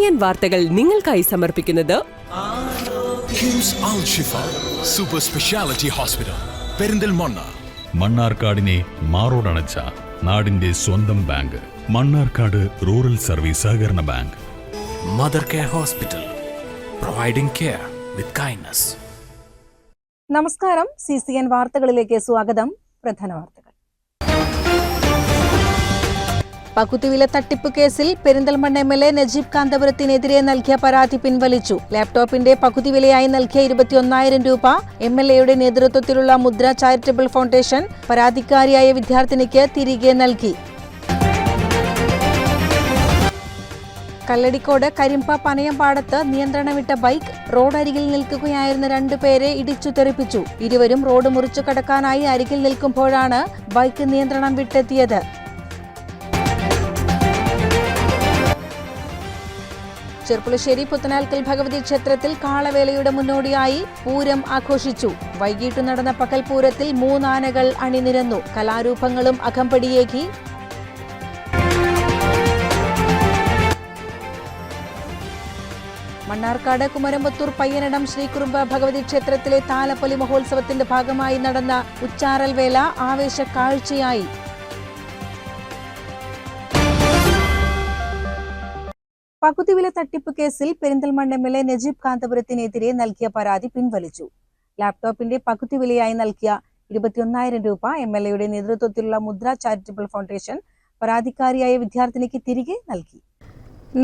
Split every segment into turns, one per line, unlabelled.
CCN വാർത്തകൾ നിങ്ങൾക്കായി സമർപ്പിക്കുന്നത്
കിംസ് അൽ ഷിഫ സൂപ്പർ സ്പെഷ്യാലിറ്റി ഹോസ്പിറ്റൽ പെരിന്തൽമണ്ണ.
മണ്ണാർക്കാടിനെ മാറോടണച്ച നാടിന്റെ സ്വന്തം ബാങ്ക് മണ്ണാർക്കാട് റൂറൽ സർവീസ് സഹകരണ bank.
Mother care hospital, providing care with kindness.
നമസ്കാരം. CCN വാർത്തകളിലേക്ക് സ്വാഗതം. പ്രധാന വാർത്തകൾ. പകുതിവില തട്ടിപ്പ് കേസിൽ പെരിന്തൽമണ്ണ MLA നജീബ് കാന്തപുരത്തിനെതിരെ നൽകിയ പരാതി പിൻവലിച്ചു. ലാപ്ടോപ്പിന്റെ പകുതി വിലയായി നൽകിയ 21,000 രൂപ MLAയുടെ നേതൃത്വത്തിലുള്ള മുദ്ര ചാരിറ്റബിൾ ഫൗണ്ടേഷൻ പരാതിക്കാരിയായ വിദ്യാർത്ഥിനിക്ക് തിരികെ നൽകി. കല്ലടിക്കോട് കരിമ്പ പനയംപാടത്ത് നിയന്ത്രണം വിട്ട ബൈക്ക് റോഡരികിൽ നിൽക്കുകയായിരുന്ന 2 പേരെ ഇടിച്ചു തെറിപ്പിച്ചു. ഇരുവരും റോഡ് മുറിച്ചു കടക്കാനായി അരികിൽ നിൽക്കുമ്പോഴാണ് ബൈക്ക് നിയന്ത്രണം വിട്ടെത്തിയത്. ചെർപ്പുളശ്ശേരി പുത്തനാൽക്കൽ ഭഗവതി ക്ഷേത്രത്തിൽ കാളവേലയുടെ മുന്നോടിയായി പൂരം ആഘോഷിച്ചു. വൈകിട്ട് നടന്ന പകൽപൂരത്തിൽ 3 ആനകൾ അണിനിരന്നു. കലാരൂപങ്ങളും അകമ്പടിയേകി. മണ്ണാർക്കാട് കുമരമ്പത്തൂർ പയ്യനടം ശ്രീകുറുമ്പ ഭഗവതി ക്ഷേത്രത്തിലെ താലപ്പൊലി മഹോത്സവത്തിന്റെ ഭാഗമായി നടന്ന ഉച്ചാറൽ വേല ആവേശ കാഴ്ചയായി. പകുതിവില തട്ടിപ്പ് കേസിൽ പെരിന്തൽമണ്ണ MLA നജീബ് കാന്തപുരത്തിനെതിരെ നൽകിയ പരാതി പിൻവലിച്ചു. ലാപ്ടോപ്പിന്റെ പകുതി വിലയായി നൽകിയ 21,000 രൂപ MLAയുടെ നേതൃത്വത്തിലുള്ള മുദ്ര ചാരിറ്റബിൾ ഫൗണ്ടേഷൻ പരാതിക്കാരിയായ വിദ്യാർത്ഥിനിക്ക് തിരികെ നൽകി.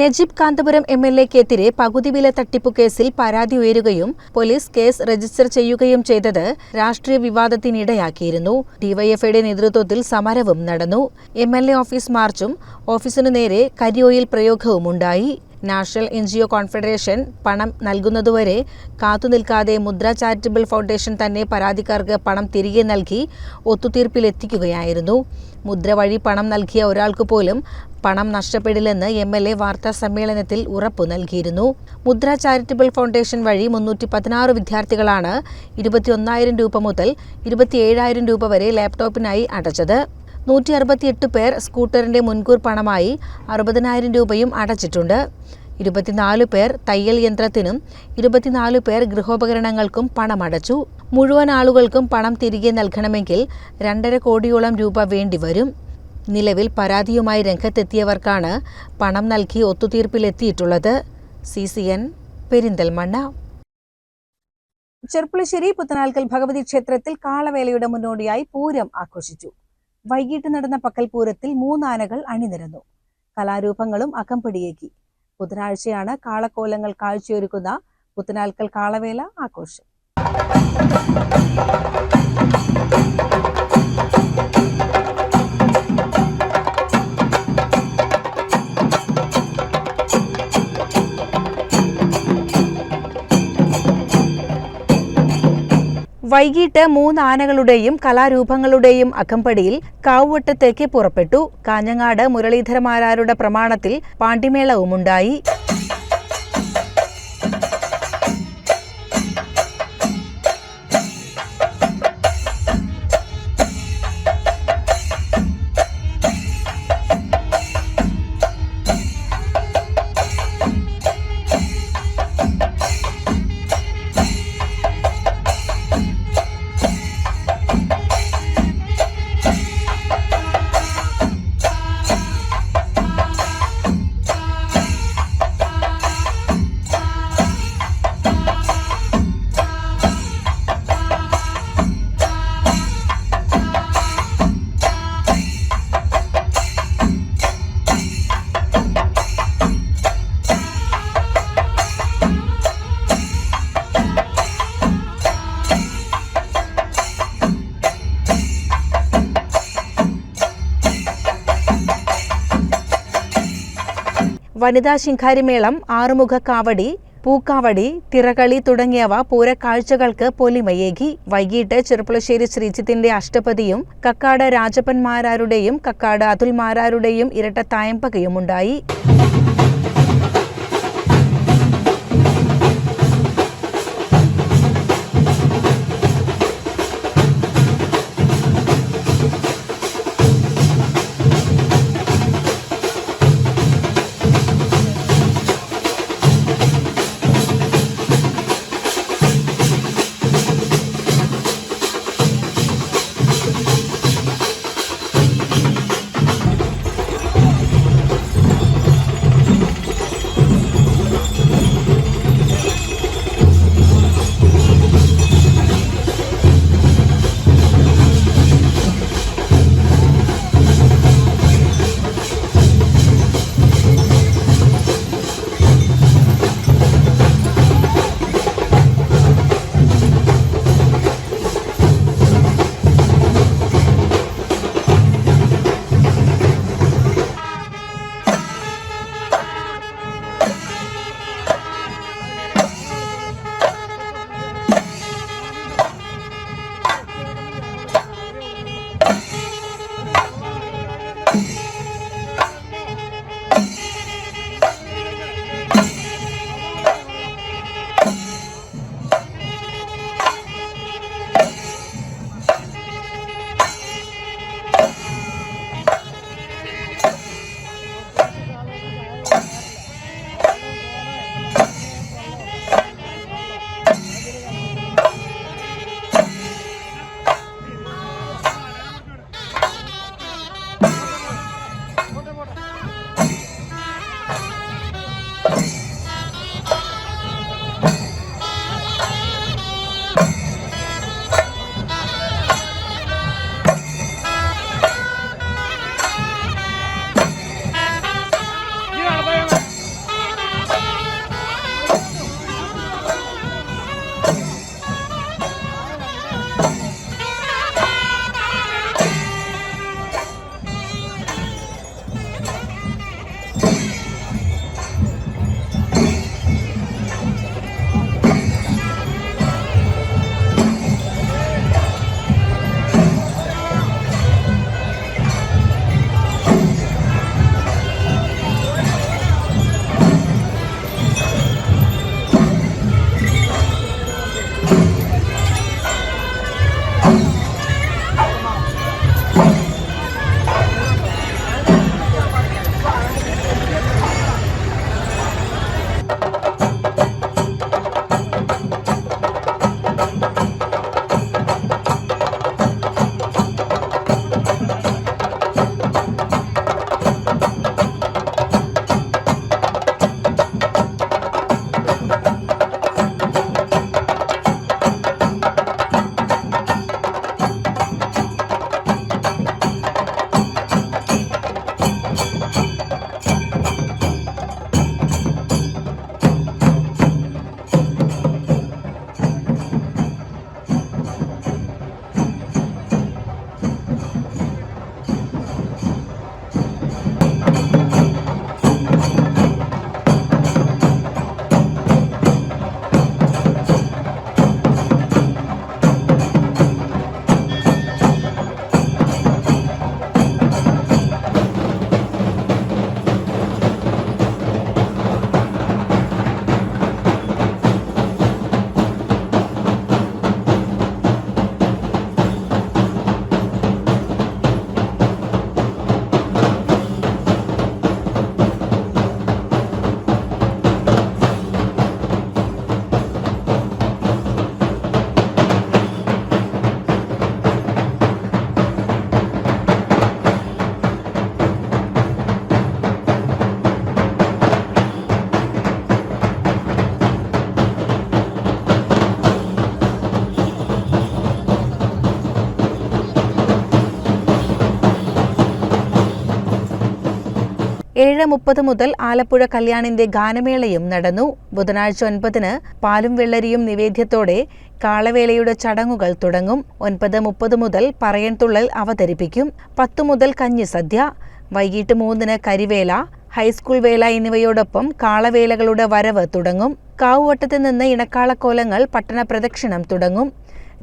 നജീബ് കാന്തപുരം MLAക്കെതിരെ പകുതിവില തട്ടിപ്പു കേസിൽ പരാതി ഉയരുകയും പോലീസ് കേസ് രജിസ്റ്റർ ചെയ്യുകയും ചെയ്തത് രാഷ്ട്രീയ വിവാദത്തിനിടയാക്കിയിരുന്നു. DYFIയുടെ നേതൃത്വത്തിൽ സമരവും നടന്നു. MLA ഓഫീസ് മാർച്ചും ഓഫീസിനു നേരെ കരിയോയിൽ പ്രയോഗവുമുണ്ടായി. നാഷണൽ NGO കോൺഫെഡറേഷൻ പണം നൽകുന്നതുവരെ കാത്തുനിൽക്കാതെ മുദ്ര ചാരിറ്റബിൾ ഫൗണ്ടേഷൻ തന്നെ പരാതിക്കാർക്ക് പണം തിരികെ നൽകി ഒത്തുതീർപ്പിലെത്തിക്കുകയായിരുന്നു. മുദ്ര വഴി പണം നൽകിയ ഒരാൾക്ക് പോലും പണം നഷ്ടപ്പെടില്ലെന്ന് MLA വാർത്താ സമ്മേളനത്തിൽ ഉറപ്പു നൽകിയിരുന്നു. മുദ്ര ചാരിറ്റബിൾ ഫൗണ്ടേഷൻ വഴി 316 വിദ്യാർത്ഥികളാണ് 21,000 രൂപ മുതൽ 27,000 രൂപ വരെ ലാപ്ടോപ്പിനായി അടച്ചത്. 168 പേർ സ്കൂട്ടറിന്റെ മുൻകൂർ പണമായി 60,000 രൂപയും അടച്ചിട്ടുണ്ട്. 24 പേർ തയ്യൽ യന്ത്രത്തിനും 24 പേർ ഗൃഹോപകരണങ്ങൾക്കും പണമടച്ചു. മുഴുവൻ ആളുകൾക്കും പണം തിരികെ നൽകണമെങ്കിൽ 2.5 കോടിയോളം രൂപ വേണ്ടിവരും. നിലവിൽ പരാതിയുമായി രംഗത്തെത്തിയവർക്കാണ് പണം നൽകി ഒത്തുതീർപ്പിലെത്തിയിട്ടുള്ളത്. CCN പെരിന്തൽമണ്ണ. ചെർപ്പുളശ്ശേരി പുത്തനാൽക്കൽ ഭഗവതി ക്ഷേത്രത്തിൽ കാളവേലയുടെ മുന്നോടിയായി പൂരം ആഘോഷിച്ചു. വൈകിട്ട് നടന്ന പകൽപൂരത്തിൽ 3 ആനകൾ അണിനിരന്നു. കലാരൂപങ്ങളും അകമ്പടിയേകി. ബുധനാഴ്ചയാണ് കാളക്കോലങ്ങൾ കാഴ്ചയൊരുക്കുന്ന പുത്തനാൽക്കൽ കാളവേല ആഘോഷം. വൈകിട്ട് 3 ആനകളുടെയും കലാരൂപങ്ങളുടെയും അകമ്പടിയിൽ കാവുവട്ടത്തേക്ക് പുറപ്പെട്ടു. കാഞ്ഞങ്ങാട് മുരളീധരമാരാരുടെ പ്രമാണത്തിൽ പാണ്ടിമേളവുമുണ്ടായി. വനിതാ ശിങ്കാരിമേളം, ആറുമുഖ കാവടി, പൂക്കാവടി, തിറകളി തുടങ്ങിയവ പൂരക്കാഴ്ചകൾക്ക് പൊലിമയേകി. വൈകിട്ട് ചെർപ്പുളശ്ശേരി ശ്രീജിത്തിന്റെ അഷ്ടപതിയും കക്കാട് രാജപ്പന്മാരാരുടെയും കക്കാട് അതുൽമാരാരുടെയും ഇരട്ട തായമ്പകയുമുണ്ടായി. 7:30 മുതൽ ആലപ്പുഴ കല്യാണിന്റെ ഗാനമേളയും നടന്നു. ബുധനാഴ്ച 9-ന് പാലും വെള്ളരിയും നിവേദ്യത്തോടെ കാളവേലയുടെ ചടങ്ങുകൾ തുടങ്ങും. 9:30 മുതൽ പറയൻതുള്ളൽ അവതരിപ്പിക്കും. 10 മുതൽ കഞ്ഞിസദ്യ. വൈകിട്ട് 3-ന് കരിവേല, ഹൈസ്കൂൾ വേല എന്നിവയോടൊപ്പം കാളവേലകളുടെ വരവ് തുടങ്ങും. കാവുവട്ടത്ത് നിന്ന് ഇണക്കാളക്കോലങ്ങൾ പട്ടണ പ്രദക്ഷിണം തുടങ്ങും.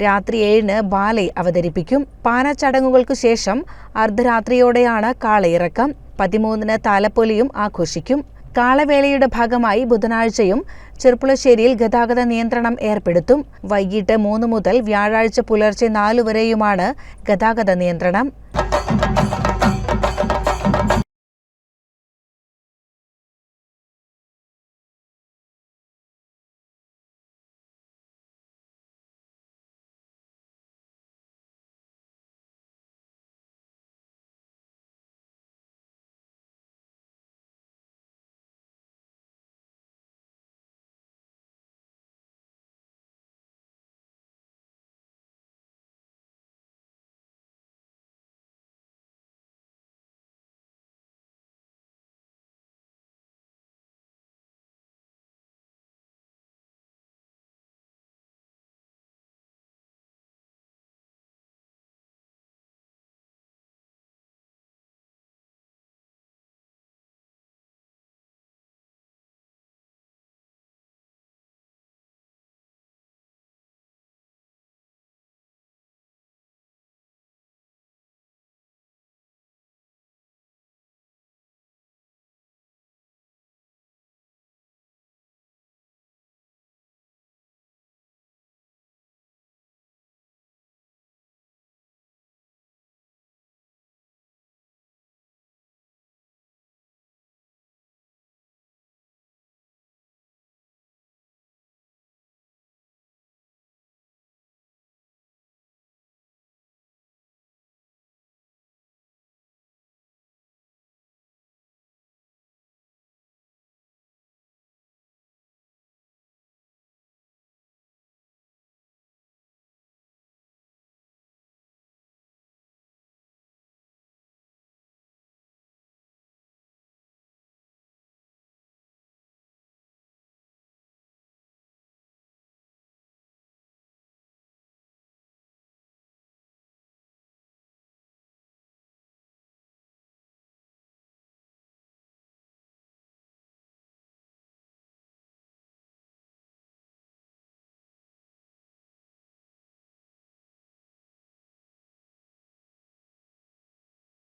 രാത്രി 7-ന് ബാലെ അവതരിപ്പിക്കും. പാന ചടങ്ങുകൾക്കു ശേഷം അർദ്ധരാത്രിയോടെയാണ് കാളയിറക്കം. 13-ന് താലപ്പൊലിയും ആഘോഷിക്കും. കാളവേലയുടെ ഭാഗമായി ബുധനാഴ്ചയും ചെർപ്പുളശ്ശേരിയിൽ ഗതാഗത നിയന്ത്രണം ഏർപ്പെടുത്തും. വൈകിട്ട് 3 മുതൽ വ്യാഴാഴ്ച പുലർച്ചെ 4 വരെയുമാണ് ഗതാഗത നിയന്ത്രണം.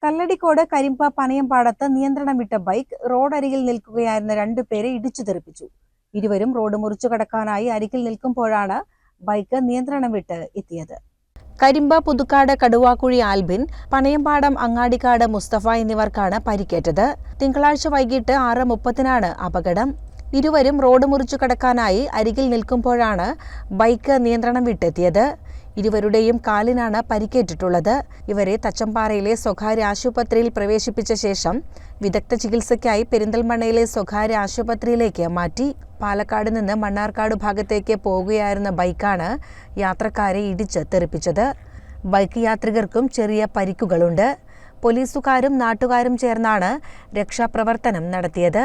കല്ലടിക്കോട് കരിമ്പ പനയമ്പാടത്ത് നിയന്ത്രണം വിട്ട ബൈക്ക് റോഡരികിൽ നിൽക്കുകയായിരുന്ന 2 പേരെ ഇടിച്ചു തെറിപ്പിച്ചു. ഇരുവരും റോഡ് മുറിച്ചു കടക്കാനായി അരികിൽ നിൽക്കുമ്പോഴാണ് ബൈക്ക് നിയന്ത്രണം വിട്ട് എത്തിയത്. കരിമ്പ പുതുക്കാട് കടുവാക്കുഴി ആൽബിൻ, പനയമ്പാടം അങ്ങാടിക്കാട് മുസ്തഫ എന്നിവർക്കാണ് പരിക്കേറ്റത്. തിങ്കളാഴ്ച വൈകിട്ട് 6:30-നാണ് അപകടം. ഇരുവരും റോഡ് മുറിച്ചു കടക്കാനായി അരികിൽ നിൽക്കുമ്പോഴാണ് ബൈക്ക് നിയന്ത്രണം വിട്ടെത്തിയത്. ഇരുവരുടെയും കാലിനാണ് പരിക്കേറ്റിട്ടുള്ളത്. ഇവരെ തച്ചമ്പാറയിലെ സ്വകാര്യ ആശുപത്രിയിൽ പ്രവേശിപ്പിച്ച ശേഷം വിദഗ്ധ ചികിത്സയ്ക്കായി പെരിന്തൽമണ്ണയിലെ സ്വകാര്യ ആശുപത്രിയിലേക്ക് മാറ്റി. പാലക്കാട് നിന്ന് മണ്ണാർക്കാട് ഭാഗത്തേക്ക് പോകുകയായിരുന്ന ബൈക്കാണ് യാത്രക്കാരെ ഇടിച്ച് തെറിപ്പിച്ചത്. ബൈക്ക് യാത്രികർക്കും ചെറിയ പരിക്കുകളുണ്ട്. പോലീസുകാരും നാട്ടുകാരും ചേർന്നാണ് രക്ഷാപ്രവർത്തനം നടത്തിയത്.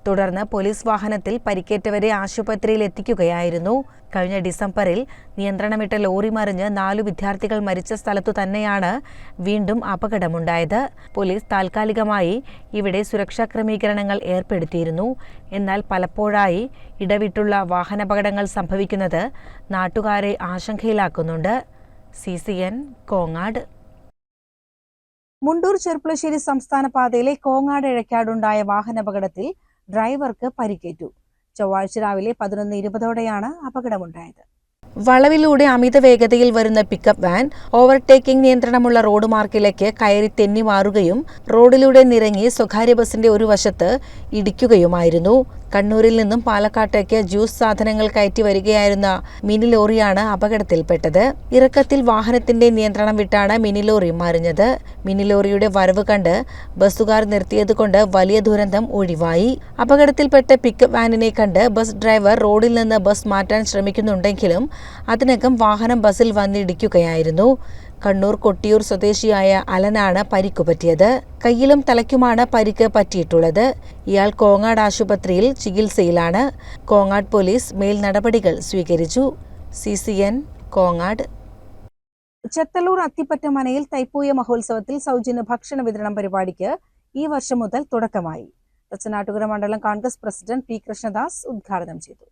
തുടർന്ന് പോലീസ് വാഹനത്തിൽ പരിക്കേറ്റവരെ ആശുപത്രിയിൽ എത്തിക്കുകയായിരുന്നു. കഴിഞ്ഞ ഡിസംബറിൽ നിയന്ത്രണം വിട്ട ലോറി മറിഞ്ഞ് 4 വിദ്യാർത്ഥികൾ മരിച്ച സ്ഥലത്തു തന്നെയാണ് വീണ്ടും അപകടമുണ്ടായത്. പോലീസ് താൽക്കാലികമായി ഇവിടെ സുരക്ഷാ ക്രമീകരണങ്ങൾ ഏർപ്പെടുത്തിയിരുന്നു. എന്നാൽ പലപ്പോഴായി ഇടവിട്ടുള്ള വാഹനാപകടങ്ങൾ സംഭവിക്കുന്നത് നാട്ടുകാരെ ആശങ്കയിലാക്കുന്നുണ്ട്. CCN കോങ്ങാട്. മുണ്ടൂർ ചെർപ്പുളശ്ശേരി സംസ്ഥാന പാതയിലെ കോങ്ങാട് എഴക്കാടുണ്ടായ വാഹനാപകടത്തിൽ ഡ്രൈവർക്ക് പരിക്കേറ്റു. ചൊവ്വാഴ്ച രാവിലെ 11:20-ഓടെയാണ് അപകടമുണ്ടായത്. വളവിലൂടെ അമിത വേഗതയിൽ വരുന്ന പിക്കപ്പ് വാൻ ഓവർടേക്കിംഗ് നിയന്ത്രണമുള്ള റോഡ് മാർക്കിലേക്ക് കയറി തെന്നി മാറുകയും റോഡിലൂടെ നിരങ്ങി സ്വകാര്യ ബസിന്റെ ഒരു വശത്ത് ഇടിക്കുകയുമായിരുന്നു. കണ്ണൂരിൽ നിന്നും പാലക്കാട്ടേക്ക് ജ്യൂസ് സാധനങ്ങൾ കയറ്റി വരികയായിരുന്ന മിനി ലോറിയാണ് അപകടത്തിൽപ്പെട്ടത്. ഇറക്കത്തിൽ വാഹനത്തിന്റെ നിയന്ത്രണം വിട്ടാണ് മിനി ലോറി മറിഞ്ഞത്. മിനി ലോറിയുടെ വരവ് കണ്ട് ബസ്സുകാർ നിർത്തിയതുകൊണ്ട് വലിയ ദുരന്തം ഒഴിവായി. അപകടത്തിൽപ്പെട്ട പിക്കപ്പ് വാനിനെ കണ്ട് ബസ് ഡ്രൈവർ റോഡിൽ നിന്ന് ബസ് മാറ്റാൻ ശ്രമിക്കുന്നുണ്ടെങ്കിലും അതിനകം വാഹനം ബസിൽ വന്നിടിക്കുകയായിരുന്നു. കണ്ണൂർ കൊട്ടിയൂർ സ്വദേശിയായ അലനാണ് പരിക്കു പറ്റിയത്. കയ്യിലും തലയ്ക്കുമാണ് പരിക്ക് പറ്റിയിട്ടുള്ളത്. ഇയാൾ കോങ്ങാട് ആശുപത്രിയിൽ ചികിത്സയിലാണ്. കോങ്ങാട് പോലീസ് മേൽ നടപടികൾ സ്വീകരിച്ചു. CCN കോങ്ങാട്. ചെത്തല്ലൂർ അത്തിപ്പറ്റമനയിൽ തൈപ്പൂയ മഹോത്സവത്തിൽ സൗജന്യ ഭക്ഷണ വിതരണം പരിപാടിക്ക് ഈ വർഷം മുതൽ തുടക്കമായി. തച്ചനാട്ടുകര മണ്ഡലം കോൺഗ്രസ് പ്രസിഡന്റ് P. കൃഷ്ണദാസ് ഉദ്ഘാടനം ചെയ്തു.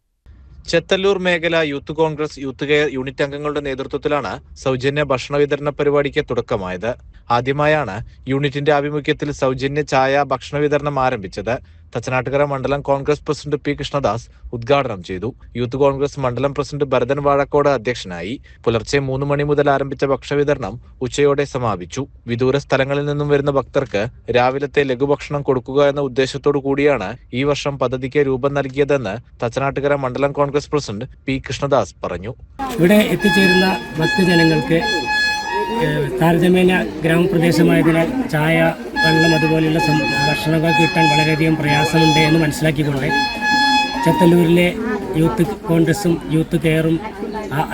ചെത്തല്ലൂർ മേഖല youth Congress youth care unit അംഗങ്ങളുടെ നേതൃത്വത്തിലാണ് സൗജന്യ ഭക്ഷണ വിതരണ പരിപാടിക്ക് തുടക്കമായത്. ആദ്യമായാണ് യൂണിറ്റിന്റെ ആഭിമുഖ്യത്തിൽ സൗജന്യ ചായ ഭക്ഷണ വിതരണം ആരംഭിച്ചത്. തച്ചനാട്ടുകര മണ്ഡലം കോൺഗ്രസ് പ്രസിഡന്റ് P. കൃഷ്ണദാസ് ഉദ്ഘാടനം ചെയ്തു. യൂത്ത് കോൺഗ്രസ് മണ്ഡലം പ്രസിഡന്റ് ഭരതൻ വാഴക്കോട് അധ്യക്ഷനായി. പുലർച്ചെ 3 മണി മുതൽ ആരംഭിച്ച ഭക്ഷ്യവിതരണം ഉച്ചയോടെ സമാപിച്ചു. വിദൂര സ്ഥലങ്ങളിൽ നിന്നും വരുന്ന ഭക്തർക്ക് രാവിലത്തെ ലഘുഭക്ഷണം കൊടുക്കുക എന്ന ഉദ്ദേശത്തോടു കൂടിയാണ് ഈ വർഷം പദ്ധതിക്ക് രൂപം നൽകിയതെന്ന് തച്ചനാട്ടുകര മണ്ഡലം കോൺഗ്രസ് പ്രസിഡന്റ് P. കൃഷ്ണദാസ് പറഞ്ഞു.
ഇവിടെ എത്തിച്ചേരുന്ന ഭക്തജനങ്ങൾക്ക് താരതമ്യേന ഗ്രാമപ്രദേശമായതിനാൽ ചായ, വെള്ളം അതുപോലെയുള്ള ഭക്ഷണങ്ങൾ കിട്ടാൻ വളരെയധികം പ്രയാസമുണ്ട് എന്ന് മനസ്സിലാക്കിക്കൊണ്ട് ചെത്തല്ലൂരിലെ യൂത്ത് കോൺഗ്രസും യൂത്ത് കെയറും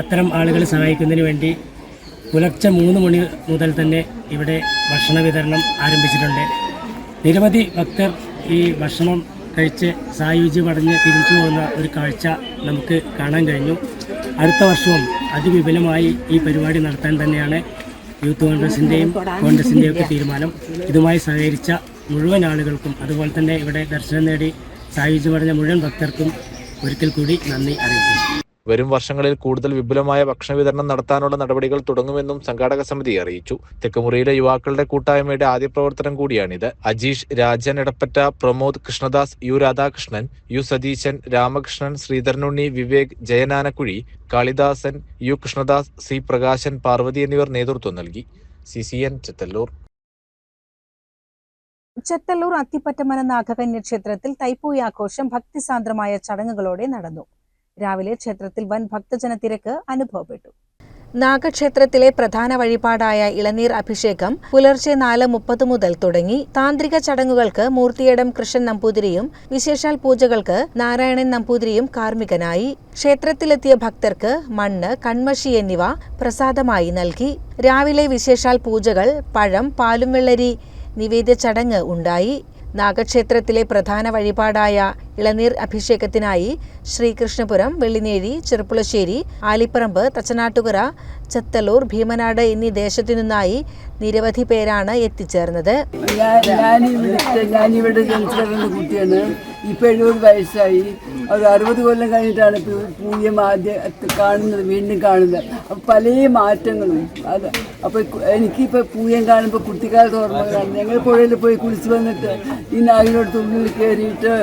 അത്തരം ആളുകളെ സഹായിക്കുന്നതിന് വേണ്ടി പുലർച്ചെ 3 മണി മുതൽ തന്നെ ഇവിടെ ഭക്ഷണ വിതരണം ആരംഭിച്ചിട്ടുണ്ട്. നിരവധി ഭക്തർ ഈ ഭക്ഷണം കഴിച്ച് സായുജ്യമടഞ്ഞ് തിരിച്ചു പോകുന്ന ഒരു കാഴ്ച നമുക്ക് കാണാൻ കഴിഞ്ഞു. അടുത്ത വർഷവും അതിവിപുലമായി ഈ പരിപാടി നടത്താൻ തന്നെയാണ് യൂത്ത് കോൺഗ്രസിൻ്റെയും ഒക്കെ തീരുമാനം. ഇതുമായി സഹകരിച്ച മുഴുവൻ ആളുകൾക്കും അതുപോലെ തന്നെ ഇവിടെ ദർശനം നേടി സായുജ്യമടഞ്ഞ മുഴുവൻ ഭക്തർക്കും ഒരിക്കൽ കൂടി നന്ദി അറിയിക്കുന്നു.
വരും വർഷങ്ങളിൽ കൂടുതൽ വിപുലമായ ഭക്ഷണ വിതരണം നടത്താനുള്ള നടപടികൾ തുടങ്ങുമെന്നും സംഘാടക സമിതി അറിയിച്ചു. തെക്കുമുറിയിലെ യുവാക്കളുടെ കൂട്ടായ്മയുടെ ആദ്യ പ്രവർത്തനം കൂടിയാണിത്. Ajeesh, Rajan Edappatta, Pramod, Krishnadas, U. Radhakrishnan, U. Satheesan, Ramakrishnan, Sreedharanunni, Vivek, ജയനാനക്കുഴി, Kalidasan, U. Krishnadas, C. Prakashan, Parvathi എന്നിവർ നേതൃത്വം നൽകി. CCN ചെത്തല്ലൂർ.
ചെത്തല്ലൂർ അത്തിപ്പറ്റമന നാഗകന്യ ക്ഷേത്രത്തിൽ തൈപ്പൂയാഘോഷം ഭക്തിസാന്ദ്രമായ ചടങ്ങുകളോടെ നടന്നു. രാവിലെ ക്ഷേത്രത്തിൽ വൻ ഭക്തജന തിരക്ക് അനുഭവപ്പെട്ടു. നാഗക്ഷേത്രത്തിലെ പ്രധാന വഴിപാടായ ഇളനീർ അഭിഷേകം പുലർച്ചെ 4:30 മുതൽ തുടങ്ങി. താന്ത്രിക ചടങ്ങുകൾക്ക് മൂർത്തിയടം കൃഷ്ണൻ നമ്പൂതിരിയും വിശേഷാൽ പൂജകൾക്ക് നാരായണൻ നമ്പൂതിരിയും കാർമ്മികനായി. ക്ഷേത്രത്തിലെത്തിയ ഭക്തർക്ക് മണ്ണ്, കൺമഷി എന്നിവ പ്രസാദമായി നൽകി. രാവിലെ വിശേഷാൽ പൂജകൾ, പഴം, പാലും വെള്ളരി നിവേദ്യ ചടങ്ങ് ഉണ്ടായി. നാഗക്ഷേത്രത്തിലെ പ്രധാന വഴിപാടായ ഇളനീർ അഭിഷേകത്തിനായി ശ്രീകൃഷ്ണപുരം, വെള്ളിനേഴി, ചെറുപ്പുളശ്ശേരി, ആലിപ്പറമ്പ്, തച്ചനാട്ടുകര, ചെത്തല്ലൂർ, ഭീമനാട് എന്നീ ദേശത്തു നിന്നായി നിരവധി പേരാണ് എത്തിച്ചേർന്നത്.
ഞാനിവിടെ ജനിച്ചിരുന്ന കുട്ടിയാണ്. ഇപ്പം 70 വയസ്സായി. ഒരു 60 കൊല്ലം കഴിഞ്ഞിട്ടാണ് പൂയം കാണുന്നത്, വീണ്ടും കാണുന്നത്. അപ്പം പല മാറ്റങ്ങളും അത്. അപ്പോൾ എനിക്കിപ്പോൾ പൂയം കാണുമ്പോൾ കുട്ടിക്കാലത്ത് ഓർമ്മകളാണ്. ഞങ്ങൾ പുഴയിൽ പോയി കുളിച്ച് വന്നിട്ട് ഈ നാഗിനോട് തുള്ളിൽ കയറിയിട്ട്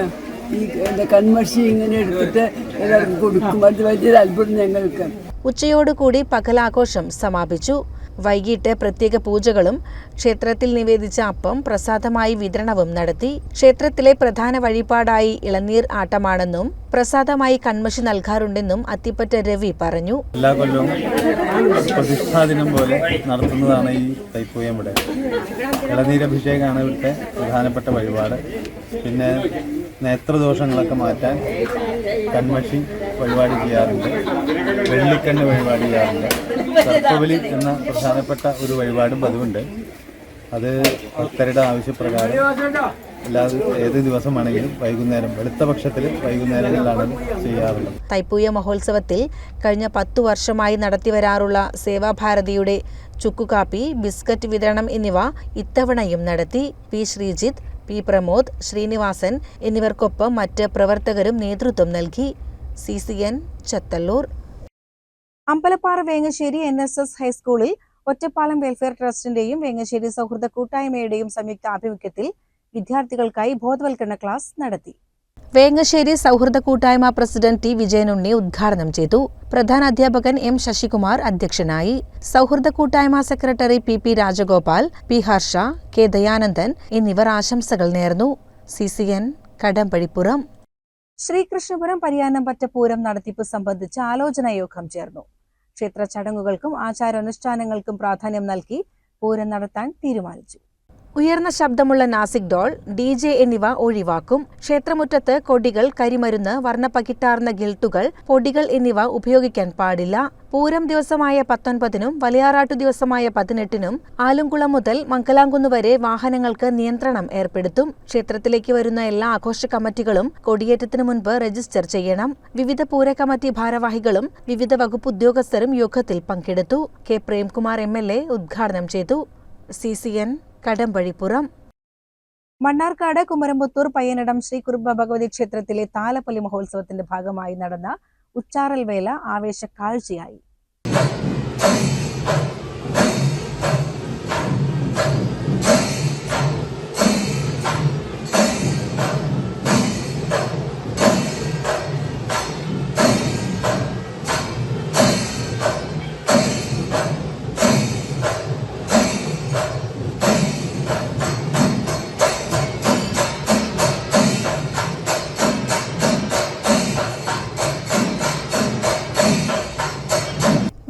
ഈ കൺമഷി ഇങ്ങനെ എടുത്തിട്ട് എല്ലാവർക്കും കൊടുക്കും. അത് വലിയൊരു അത്ഭുതം ഞങ്ങൾക്ക്.
ഉച്ചയോടുകൂടി പകലാഘോഷം സമാപിച്ചു. വൈകിട്ട് പ്രത്യേക പൂജകളും ക്ഷേത്രത്തിൽ നിവേദിച്ച അപ്പം പ്രസാദമായി വിതരണവും നടത്തി. ക്ഷേത്രത്തിലെ പ്രധാന വഴിപാടായി ഇളനീർ ആട്ടമാണെന്നും പ്രസാദമായി കൺമഷി നൽകാറുണ്ടെന്നും അത്തിപ്പറ്റ രവി പറഞ്ഞു.
എല്ലാ കൊല്ലവും പ്രതിഷ്ഠാദിനം പോലെ നടത്തുന്നതാണ് ഈ തൈപ്പൂയം. ഇവിടെ ഇളനീരഭിഷേകമാണ് ഇവിടുത്തെ പ്രധാനപ്പെട്ട വഴിപാട്. പിന്നെ നേത്രദോഷങ്ങളൊക്കെ മാറ്റാൻ കൺമഷി വഴിപാട് ചെയ്യാറുണ്ട്, വെള്ളിക്കണ്ണ് വഴിപാട് ചെയ്യാറുണ്ട്, സർപ്പബലി എന്ന പ്രധാനപ്പെട്ട ഒരു വഴിപാടും പതിവുണ്ട്. അത് ഭക്തരുടെ ആവശ്യപ്രകാരം ഏത് ദിവസമാണെങ്കിലും വൈകുന്നേരം, വെളുത്ത പക്ഷത്തിൽ വൈകുന്നേരങ്ങളിലാണ് ചെയ്യാറുള്ളത്.
തൈപ്പൂയ മഹോത്സവത്തിൽ കഴിഞ്ഞ 10 വർഷമായി നടത്തിവരാറുള്ള സേവാഭാരതിയുടെ ചുക്കുകാപ്പി, ബിസ്ക്കറ്റ് വിതരണം എന്നിവ ഇത്തവണയും നടത്തി. P. ശ്രീജിത്ത്, P. പ്രമോദ്, ശ്രീനിവാസൻ എന്നിവർക്കൊപ്പം മറ്റ് പ്രവർത്തകരും നേതൃത്വം നൽകി. CCN ചെത്തല്ലൂർ. അമ്പലപ്പാറ വേങ്ങശ്ശേരി NSS ഹൈസ്കൂളിൽ ഒറ്റപ്പാലം വെൽഫെയർ ട്രസ്റ്റിന്റെയും വേങ്ങശ്ശേരി സൗഹൃദ കൂട്ടായ്മയുടെയും സംയുക്ത ആഭിമുഖ്യത്തിൽ വിദ്യാർത്ഥികൾക്കായി ബോധവൽക്കരണ ക്ലാസ് നടത്തി. വേങ്ങശ്ശേരി സൗഹൃദ കൂട്ടായ്മ പ്രസിഡന്റ് T. വിജയനുണ്ണി ഉദ്ഘാടനം ചെയ്തു. പ്രധാന അധ്യാപകൻ M. ശശികുമാർ അധ്യക്ഷനായി. സൗഹൃദ കൂട്ടായ്മ secretary P. Rajagopal, P. Harsha, K. Dayanandan എന്നിവർ ആശംസകൾ നേർന്നു. CCN കടമ്പഴിപ്പുറം. ശ്രീകൃഷ്ണപുരം പരിയാനംപറ്റ പൂരം നടത്തിപ്പ് സംബന്ധിച്ച് ആലോചനാ യോഗം ചേർന്നു. ക്ഷേത്ര ചടങ്ങുകൾക്കും ആചാരാനുഷ്ഠാനങ്ങൾക്കും പ്രാധാന്യം നൽകി പൂരം നടത്താൻ തീരുമാനിച്ചു. ഉയർന്ന ശബ്ദമുള്ള നാസിക് ഡോൾ, DJ എന്നിവ ഒഴിവാക്കും. ക്ഷേത്രമുറ്റത്ത് കൊടികൾ, കരിമരുന്ന്, വർണ്ണപ്പകിട്ടാർന്ന ഗിൽട്ടുകൾ, പൊടികൾ എന്നിവ ഉപയോഗിക്കാൻ പാടില്ല. പൂരം ദിവസമായ 19-നും വലിയാറാട്ടു ദിവസമായ 18-നും ആലുംകുളം മുതൽ മംഗലാംകുന്ന് വരെ വാഹനങ്ങൾക്ക് നിയന്ത്രണം ഏർപ്പെടുത്തും. ക്ഷേത്രത്തിലേക്ക് വരുന്ന എല്ലാ ആഘോഷ കമ്മിറ്റികളും കൊടിയേറ്റത്തിനു മുൻപ് രജിസ്റ്റർ ചെയ്യണം. വിവിധ പൂര കമ്മിറ്റി ഭാരവാഹികളും വിവിധ വകുപ്പ് ഉദ്യോഗസ്ഥരും യോഗത്തിൽ പങ്കെടുത്തു. കെ പ്രേംകുമാർ MLA ഉദ്ഘാടനം ചെയ്തു. CCN കടമ്പഴിപ്പുറം. മണ്ണാർക്കാട് കുമരമ്പത്തൂർ പയ്യനടം ശ്രീ കുറുമ്പ ഭഗവതി ക്ഷേത്രത്തിലെ താലപ്പൊലി മഹോത്സവത്തിന്റെ ഭാഗമായി നടന്ന ഉച്ചാറൽ വേല ആവേശ കാഴ്ചയായി.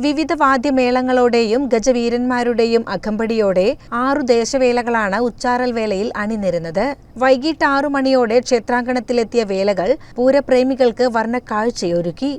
വിവിധ വാദ്യമേളങ്ങളോടെയും ഗജവീരന്മാരുടെയും അകമ്പടിയോടെ 6 ദേശവേലകളാണ് ഉച്ചാറൽ വേലയിൽ അണിനിരുന്നത്. വൈകിട്ട് 6 മണിയോടെ ക്ഷേത്രാങ്കണത്തിലെത്തിയ വേലകൾ പൂരപ്രേമികൾക്ക് വർണ്ണക്കാഴ്ചയൊരുക്കി.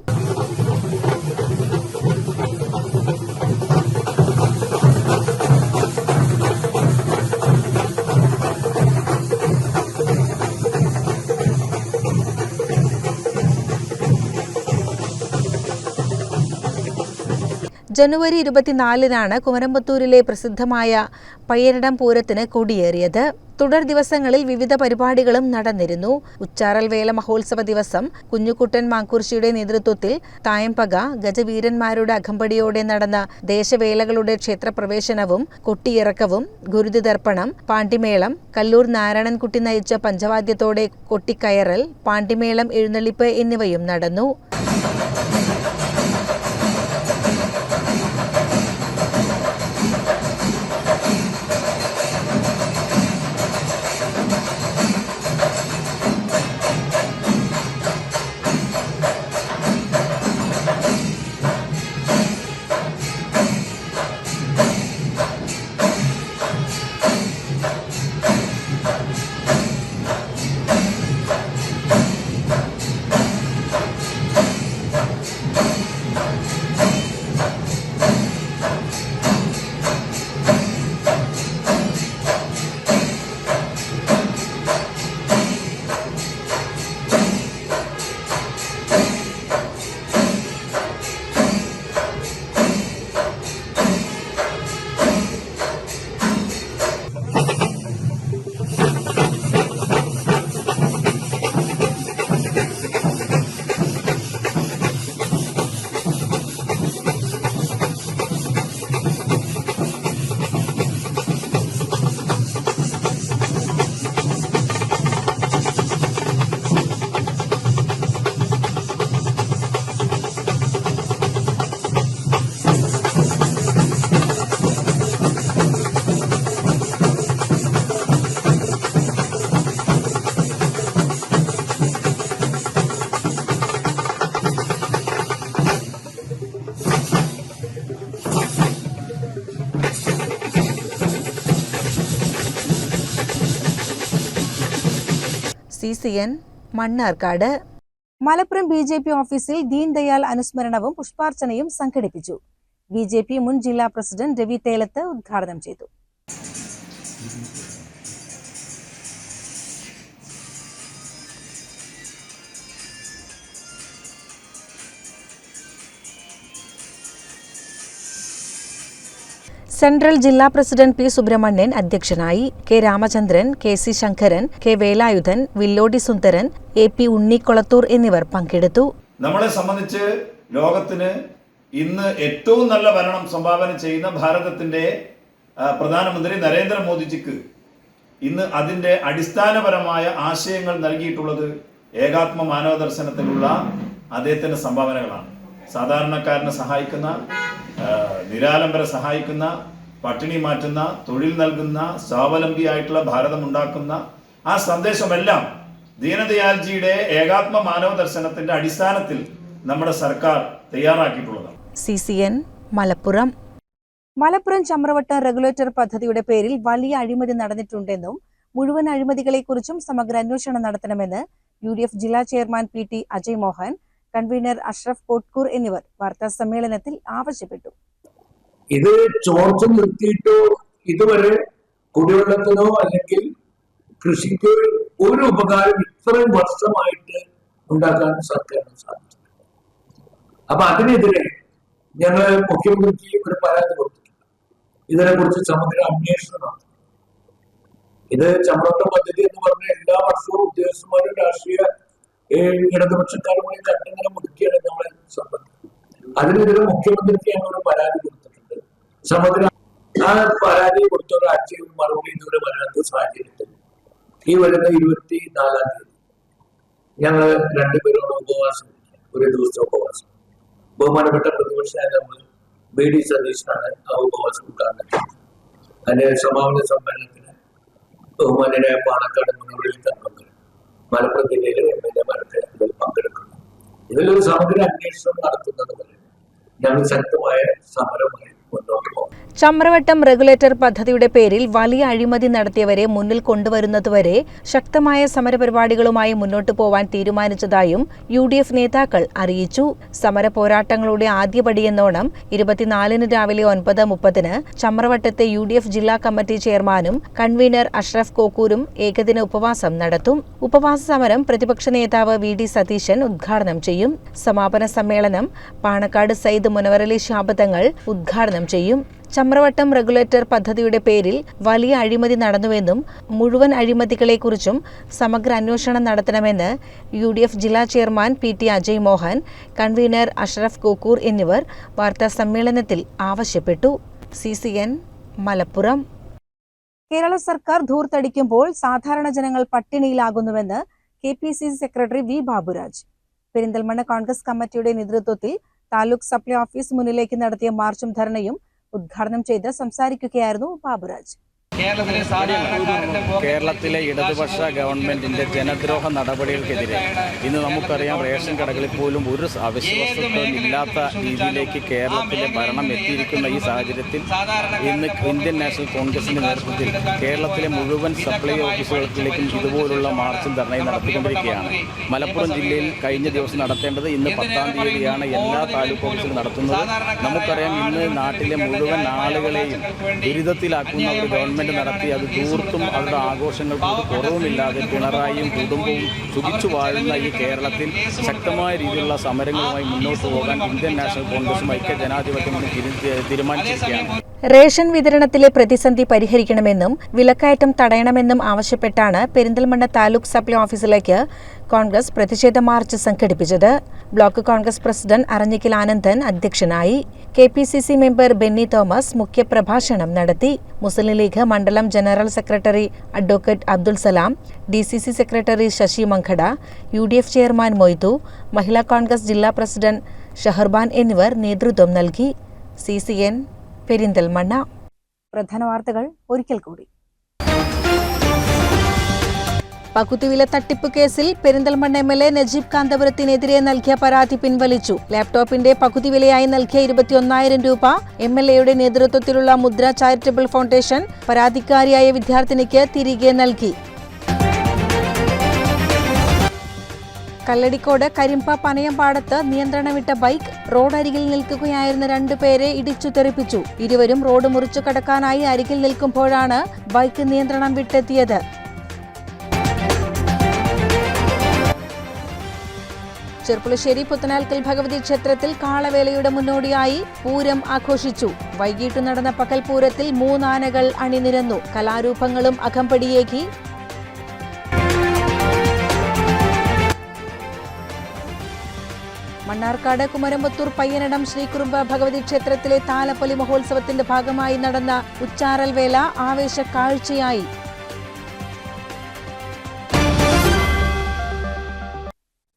ജനുവരി 24-നാണ് കുമരമ്പത്തൂരിലെ പ്രസിദ്ധമായ പയ്യനടം പൂരത്തിന് കൊടിയേറിയത്. തുടർ ദിവസങ്ങളിൽ വിവിധ പരിപാടികളും നടന്നിരുന്നു. ഉച്ചാറൽ വേല മഹോത്സവ ദിവസം കുഞ്ഞുകുട്ടൻ മാങ്കുർശിയുടെ നേതൃത്വത്തിൽ തായമ്പക ഗജവീരന്മാരുടെ അകമ്പടിയോടെ നടന്ന ദേശവേലകളുടെ ക്ഷേത്രപ്രവേശനവും കൊട്ടിയിറക്കവും, ഗുരുതി ദർപ്പണം, പാണ്ടിമേളം, കല്ലൂർ നാരായണൻകുട്ടി നയിച്ച പഞ്ചവാദ്യത്തോടെ കൊട്ടിക്കയറൽ, പാണ്ടിമേളം എഴുന്നള്ളിപ്പ് എന്നിവയും നടന്നു. CCN മണ്ണാർക്കാട്. മലപ്പുറം BJP ഓഫീസിൽ ദീൻ ദയാൽ അനുസ്മരണവും പുഷ്പാർച്ചനയും സംഘടിപ്പിച്ചു. BJP മുൻ ജില്ലാ പ്രസിഡന്റ് രവി തേലത്ത് ഉദ്ഘാടനം ചെയ്തു. സെൻട്രൽ ജില്ലാ പ്രസിഡന്റ് P. സുബ്രഹ്മണ്യൻ അധ്യക്ഷനായി. K. Ramachandran, KC Sankaran, K. Velayudhan, വില്ലോടി സുന്ദരൻ, AP ഉണ്ണിക്കൊളത്തൂർ എന്നിവർ പങ്കെടുത്തു.
നമ്മളെ സംബന്ധിച്ച് ലോകത്തിന് ഇന്ന് ഏറ്റവും നല്ല ഭരണം സംഭാവന ചെയ്യുന്ന ഭാരതത്തിന്റെ പ്രധാനമന്ത്രി നരേന്ദ്രമോദിജിക്ക് ഇന്ന് അതിന്റെ അടിസ്ഥാനപരമായ ആശയങ്ങൾ നൽകിയിട്ടുള്ളത് ഏകാത്മ മാനവ ദർശനത്തിലുള്ള അദ്ദേഹത്തിന്റെ സംഭാവനകളാണ്. സാധാരണക്കാരനെ സഹായിക്കുന്ന, നിരാലംബരെ സഹായിക്കുന്ന, പട്ടിണി മാറ്റുന്ന, തൊഴിൽ നൽകുന്ന, സ്വാവലംബിയായിട്ടുള്ള ഭാരതം ഉണ്ടാക്കുന്ന ആ സന്ദേശമെല്ലാം ദീനദയാൽജിയുടെ ഏകാത്മ മാനവ ദർശനത്തിന്റെ അടിസ്ഥാനത്തിൽ നമ്മുടെ സർക്കാർ തയ്യാറാക്കിയിട്ടുള്ളതാണ്.
CCN മലപ്പുറം. മലപ്പുറം ചമ്രവട്ടം റെഗുലേറ്റർ പദ്ധതിയുടെ പേരിൽ വലിയ അഴിമതി നടന്നിട്ടുണ്ടെന്നും മുഴുവൻ അഴിമതികളെക്കുറിച്ചും സമഗ്ര അന്വേഷണം നടത്തണമെന്ന് UDF ജില്ലാ chairman PT Ajay Mohan, convener Ashraf Kottkur എന്നിവർ വാർത്താ സമ്മേളനത്തിൽ ആവശ്യപ്പെട്ടു.
ഇത് ചോർച്ച നിർത്തിയിട്ടോ ഇതുവരെ കുടിവെള്ളത്തിനോ അല്ലെങ്കിൽ കൃഷിക്ക് ഒരു ഉപകാരം ഇത്രയും വർഷമായിട്ട് ഉണ്ടാക്കാൻ സർക്കാരിന് സാധിച്ചിട്ടുണ്ട്. അപ്പൊ അതിനെതിരെ ഞങ്ങൾ മുഖ്യമന്ത്രിക്ക് ഒരു പരാതി കൊടുത്തിട്ടുണ്ട്. ഇതിനെക്കുറിച്ച് സമഗ്ര അന്വേഷണം നടത്തും. ഇത് ചമ്രവട്ടം പദ്ധതി എന്ന് പറഞ്ഞ എല്ലാ വർഷവും ഉദ്യോഗസ്ഥന്മാരും രാഷ്ട്രീയ ഇടതുപക്ഷക്കാരുമായി ചട്ടങ്ങളെ മുടുക്കിയാണ് നമ്മളെ സംബന്ധിച്ചത്. അതിനെതിരെ മുഖ്യമന്ത്രിക്ക് ഞങ്ങൾ പരാതി കൊടുത്തിട്ടുണ്ട്. സമഗ്ര ആ പരാതി കൊടുത്ത ഒരാഴ്ചയിൽ മറുപടി ഇതുവരെ വരാത്ത സാഹചര്യത്തിൽ ഈ വരുന്ന 24-ാം തീയതി ഞങ്ങൾ രണ്ടുപേരോട് ഉപവാസം, ഒരു ദിവസത്തെ ഉപവാസം. ബഹുമാനപ്പെട്ട പ്രതിപക്ഷ നേതാവ് BD സതീശനാണ് ആ ഉപവാസം ഉദ്ഘാടനം. അതിന്റെ സമാപന സമ്മേളനത്തിന് ബഹുമാനായ പാണക്കാട് മുന്നോടിയിൽ തങ്ങൾക്ക് മലപ്പുറം ജില്ലയിലെ MLA-മാരൊക്കെ ഇതിൽ പങ്കെടുക്കുന്നു. ഇതിലൊരു സമഗ്ര അന്വേഷണം നടത്തുന്നത് വരെ ഞങ്ങൾ ശക്തമായ സമരമായി മുന്നോട്ട് പോകും.
ചമ്രവട്ടം റെഗുലേറ്റർ പദ്ധതിയുടെ പേരിൽ വലിയ അഴിമതി നടത്തിയവരെ മുന്നിൽ കൊണ്ടുവരുന്നതുവരെ ശക്തമായ സമരപരിപാടികളുമായി മുന്നോട്ടു പോവാൻ തീരുമാനിച്ചതായും UDF നേതാക്കൾ അറിയിച്ചു. സമര പോരാട്ടങ്ങളുടെ ആദ്യപടിയെന്നോണം 24-ന് രാവിലെ 9:30 ചമ്രവട്ടത്തെ UDF ജില്ലാ കമ്മിറ്റി ചെയർമാനും കൺവീനർ അഷ്റഫ് കോക്കൂരും ഏകദിന ഉപവാസം നടത്തും. ഉപവാസ സമരം പ്രതിപക്ഷ നേതാവ് VD സതീശൻ ഉദ്ഘാടനം ചെയ്യും. സമാപന സമ്മേളനം പാണക്കാട് സയ്യിദ് മുനവറലി ശിഹാബ് തങ്ങൾ ഉദ്ഘാടനം ചെയ്യും. ചമ്രവട്ടം റെഗുലേറ്റർ പദ്ധതിയുടെ പേരിൽ വലിയ അഴിമതി നടന്നുവെന്നും മുഴുവൻ അഴിമതികളെക്കുറിച്ചും സമഗ്ര അന്വേഷണം നടത്തണമെന്ന് UDF ജില്ലാ chairman PT Ajay Mohan, convener Ashraf Kokkur എന്നിവർ വാർത്താ സമ്മേളനത്തിൽ ആവശ്യപ്പെട്ടു. CCN മലപ്പുറം. കേരള സർക്കാർ ധൂർത്തടിക്കുമ്പോൾ സാധാരണ ജനങ്ങൾ പട്ടിണിയിലാകുന്നുവെന്ന് KPCC secretary V Baburaj. Perinthalmanna Congress കമ്മിറ്റിയുടെ നേതൃത്വത്തിൽ താലൂക്ക് സപ്ലൈ ഓഫീസ് മുന്നിലേക്ക് നടത്തിയ മാർച്ചും ധർണയും ഉദ്ഘാടനം ചെയ്ത് സംസാരിക്കുകയായിരുന്നു ബാബുരാജ്.
കേരളത്തിലെ ഇടതുപക്ഷ ഗവൺമെന്റിന്റെ ജനദ്രോഹ നടപടികൾക്കെതിരെ ഇന്ന് നമുക്കറിയാം, റേഷൻ കടകളിൽ പോലും ഒരു അവിശ്വാസത്വം ഇല്ലാത്ത രീതിയിലേക്ക് കേരളത്തിലെ ഭരണം എത്തിയിരിക്കുന്ന ഈ സാഹചര്യത്തിൽ ഇന്ന് ഇന്ത്യൻ നാഷണൽ കോൺഗ്രസിന്റെ നേതൃത്വത്തിൽ കേരളത്തിലെ മുഴുവൻ സപ്ലൈ ഓഫീസുകളിലേക്കും ഇതുപോലുള്ള മാർച്ചും ധർണയും നടത്തിക്കൊണ്ടിരിക്കുകയാണ്. മലപ്പുറം ജില്ലയിൽ കഴിഞ്ഞ ദിവസം നടത്തേണ്ടത് ഇന്ന് 10-ാം തീയതിയാണ് എല്ലാ താലൂക്ക് ഓഫീസുകളും നടത്തുന്നത്. നമുക്കറിയാം, ഇന്ന് നാട്ടിലെ മുഴുവൻ ആളുകളെയും ദുരിതത്തിലാക്കുന്ന ഒരു ഗവൺമെന്റ് നടത്തി അത് തീർത്തും അവരുടെ ആഘോഷങ്ങൾക്ക് ഒരു കുറവുമില്ലാതെ പിണറായിയും കുടുംബവും സുഖിച്ചു വാഴുന്ന ഈ കേരളത്തിൽ ശക്തമായ രീതിയിലുള്ള സമരങ്ങളുമായി മുന്നോട്ട് പോകാൻ ഇന്ത്യൻ നാഷണൽ കോൺഗ്രസും ഐക്യ ജനാധിപത്യ മുന്നണി തീരുമാനിച്ചിരിക്കുകയാണ്.
റേഷൻ വിതരണത്തിലെ പ്രതിസന്ധി പരിഹരിക്കണമെന്നും വിലക്കയറ്റം തടയണമെന്നും ആവശ്യപ്പെട്ടാണ് പെരിന്തൽമണ്ണ താലൂക്ക് സപ്ലൈ ഓഫീസിലേക്ക് കോൺഗ്രസ് പ്രതിഷേധ മാർച്ച് സംഘടിപ്പിച്ചത്. ബ്ലോക്ക് കോൺഗ്രസ് പ്രസിഡന്റ് അറഞ്ഞിക്കൽ ആനന്ദൻ അധ്യക്ഷനായി. KPCC മെമ്പർ ബെന്നി തോമസ് മുഖ്യപ്രഭാഷണം നടത്തി. മുസ്ലിം ലീഗ് മണ്ഡലം general secretary advocate Abdul Salam, DCC secretary Sasi Mankada, UDF chairman Moidu, Mahila Congress ജില്ലാ പ്രസിഡന്റ് ഷഹർബാൻ എന്നിവർ നേതൃത്വം നൽകി. CCN പെരിന്തൽമണ്ണ. പ്രധാന വാർത്തകൾ ഒരിക്കൽ കൂടി. പകുതിവില തട്ടിപ്പ് കേസിൽ പെരിന്തൽമണ്ണ MLA നജീബ് കാന്തപുരത്തിനെതിരെ നൽകിയ പരാതി പിൻവലിച്ചു. ലാപ്ടോപ്പിന്റെ പകുതി വിലയായി നൽകിയ 21,000 രൂപ MLAയുടെ നേതൃത്വത്തിലുള്ള മുദ്ര ചാരിറ്റബിൾ ഫൗണ്ടേഷൻ പരാതിക്കാരിയായ വിദ്യാർത്ഥിനിക്ക് തിരികെ നൽകി. കല്ലടിക്കോട് കരിമ്പ പനയംപാടത്ത് നിയന്ത്രണം വിട്ട ബൈക്ക് റോഡരികിൽ നിൽക്കുകയായിരുന്ന 2 പേരെ ഇടിച്ചു തെറിപ്പിച്ചു. ഇരുവരും റോഡ് മുറിച്ചു കടക്കാനായി അരികിൽ നിൽക്കുമ്പോഴാണ് ബൈക്ക് നിയന്ത്രണം വിട്ടെത്തിയത്. ചെർപ്പുളശ്ശേരി പുത്തനാൽക്കൽ ഭഗവതി ക്ഷേത്രത്തിൽ കാളവേലയുടെ മുന്നോടിയായി പൂരം ആഘോഷിച്ചു. വൈകിട്ട് നടന്ന പകൽപൂരത്തിൽ 3 ആനകൾ അണിനിരന്നു. കലാരൂപങ്ങളും അകമ്പടിയേകി. മണ്ണാർക്കാട് കുമരമ്പത്തൂർ പയ്യനടം ശ്രീകുറുമ്പ ഭഗവതി ക്ഷേത്രത്തിലെ താലപ്പൊലി മഹോത്സവത്തിന്റെ ഭാഗമായി നടന്ന ഉച്ചാറൽ വേല ആവേശ കാഴ്ചയായി.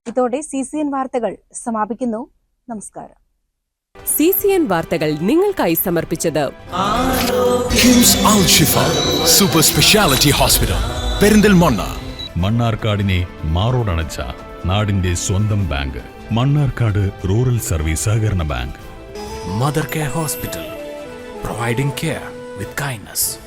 ഇതോടെ CCN വാർത്തകൾ സമാപിക്കുന്നു. നമസ്കാരം.
CCN വാർത്തകൾ നിങ്ങൾക്കായി സമർപ്പിച്ചത്
കിംസ് അൽ ഷിഫ സൂപ്പർ സ്പെഷ്യാലിറ്റി ഹോസ്പിറ്റൽ പെരിന്തൽമണ്ണ.
മണ്ണാർക്കാടിനെ മാറോടണച്ച നാടിന്റെ സ്വന്തം ബാങ്ക് മണ്ണാർക്കാട് റൂറൽ സർവീസ് സഹകരണ bank.
Mother care hospital providing care with kindness.